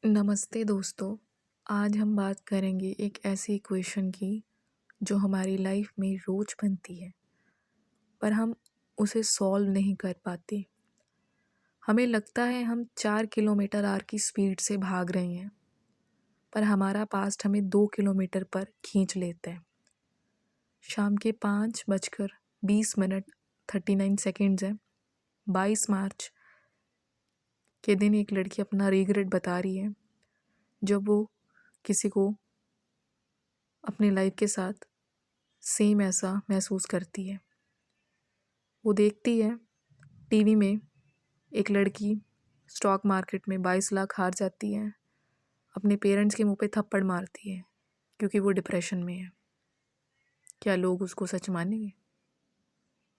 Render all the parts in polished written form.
नमस्ते दोस्तों। आज हम बात करेंगे एक ऐसी इक्वेशन की जो हमारी लाइफ में रोज बनती है, पर हम उसे सॉल्व नहीं कर पाते। हमें लगता है हम 4 किलोमीटर आर की स्पीड से भाग रहे हैं, पर हमारा पास्ट हमें 2 किलोमीटर पर खींच लेता है। शाम के 5:20 39 है। 22 मार्च के दिन एक लड़की अपना रिग्रेट बता रही है, जब वो किसी को अपनी लाइफ के साथ सेम ऐसा महसूस करती है। वो देखती है टीवी में एक लड़की स्टॉक मार्केट में 22 लाख हार जाती है, अपने पेरेंट्स के मुंह पे थप्पड़ मारती है क्योंकि वो डिप्रेशन में है। क्या लोग उसको सच मानेंगे?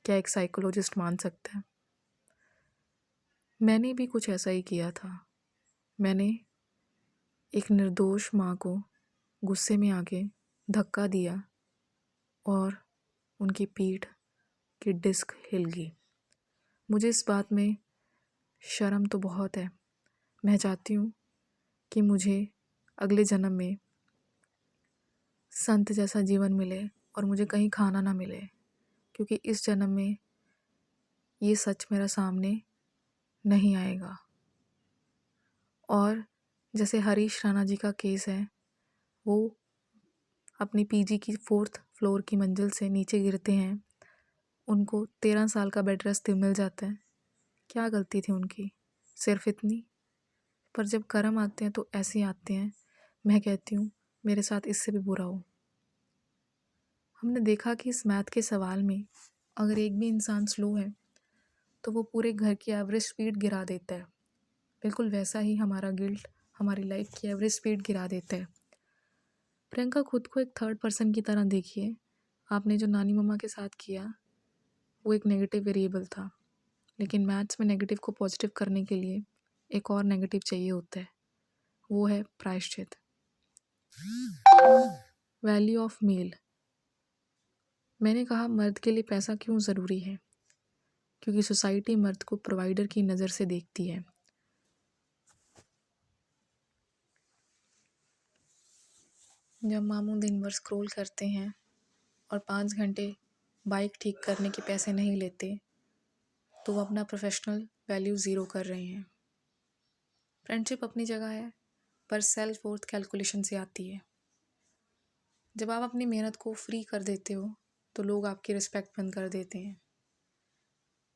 क्या एक साइकोलॉजिस्ट मान सकता है? मैंने भी कुछ ऐसा ही किया था। मैंने एक निर्दोष माँ को गुस्से में आके धक्का दिया और उनकी पीठ की डिस्क हिल गई। मुझे इस बात में शर्म तो बहुत है। मैं चाहती हूँ कि मुझे अगले जन्म में संत जैसा जीवन मिले और मुझे कहीं खाना ना मिले, क्योंकि इस जन्म में ये सच मेरा सामने नहीं आएगा। और जैसे हरीश राणा जी का केस है, वो अपनी पीजी की 4th फ्लोर की मंजिल से नीचे गिरते हैं, उनको 13 साल का बेड रेस्ट मिल जाता है। क्या गलती थी उनकी? सिर्फ इतनी? पर जब कर्म आते हैं तो ऐसे ही आते हैं। मैं कहती हूँ मेरे साथ इससे भी बुरा हो। हमने देखा कि इस मैथ के सवाल में अगर एक भी इंसान स्लो है तो वो पूरे घर की एवरेज स्पीड गिरा देता है। बिल्कुल वैसा ही हमारा गिल्ट हमारी लाइफ की एवरेज स्पीड गिरा देता है। प्रियंका, खुद को एक थर्ड पर्सन की तरह देखिए। आपने जो नानी मम्मा के साथ किया वो एक नेगेटिव वेरिएबल था, लेकिन मैथ्स में नेगेटिव को पॉजिटिव करने के लिए एक और नेगेटिव चाहिए होता है, वो है प्रायश्चित। Value of male. मैंने कहा मर्द के लिए पैसा क्यों ज़रूरी है? क्योंकि सोसाइटी मर्द को प्रोवाइडर की नज़र से देखती है। जब मामू दिन भर स्क्रॉल करते हैं और 5 घंटे बाइक ठीक करने के पैसे नहीं लेते, तो वो अपना प्रोफेशनल वैल्यू ज़ीरो कर रहे हैं। फ्रेंडशिप अपनी जगह है, पर सेल्फ वर्थ कैलकुलेशन से आती है। जब आप अपनी मेहनत को फ्री कर देते हो तो लोग आपकी रिस्पेक्ट बंद कर देते हैं।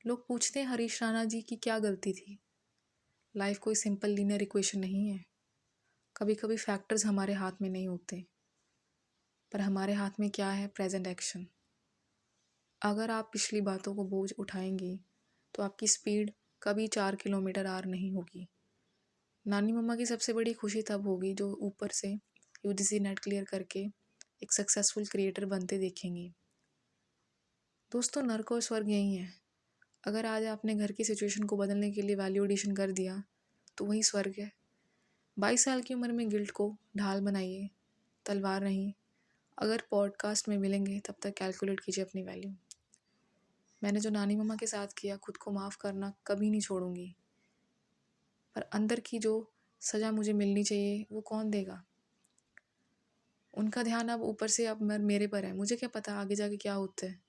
लोग पूछते हैं हरीश राणा जी की क्या गलती थी? लाइफ कोई सिंपल लीनियर इक्वेशन नहीं है। कभी कभी फैक्टर्स हमारे हाथ में नहीं होते, पर हमारे हाथ में क्या है? Present action. अगर आप पिछली बातों को बोझ उठाएंगी तो आपकी स्पीड कभी 4 किलोमीटर आर नहीं होगी। नानी मम्मा की सबसे बड़ी खुशी तब होगी जो ऊपर से यूजीसी नेट क्लियर करके एक सक्सेसफुल क्रिएटर बनते देखेंगी। दोस्तों, नर्क और स्वर्ग यही है। अगर आज आपने घर की सिचुएशन को बदलने के लिए वैल्यू एडिशन कर दिया तो वही स्वर्ग है। 22 साल की उम्र में गिल्ट को ढाल बनाइए, तलवार नहीं। अगर पॉडकास्ट में मिलेंगे तब तक कैलकुलेट कीजिए अपनी वैल्यू। मैंने जो नानी मम्मा के साथ किया, खुद को माफ़ करना कभी नहीं छोड़ूंगी, पर अंदर की जो सज़ा मुझे मिलनी चाहिए वो कौन देगा? उनका ध्यान अब ऊपर से अब मेरे पर है। मुझे क्या पता आगे जाके क्या होता है।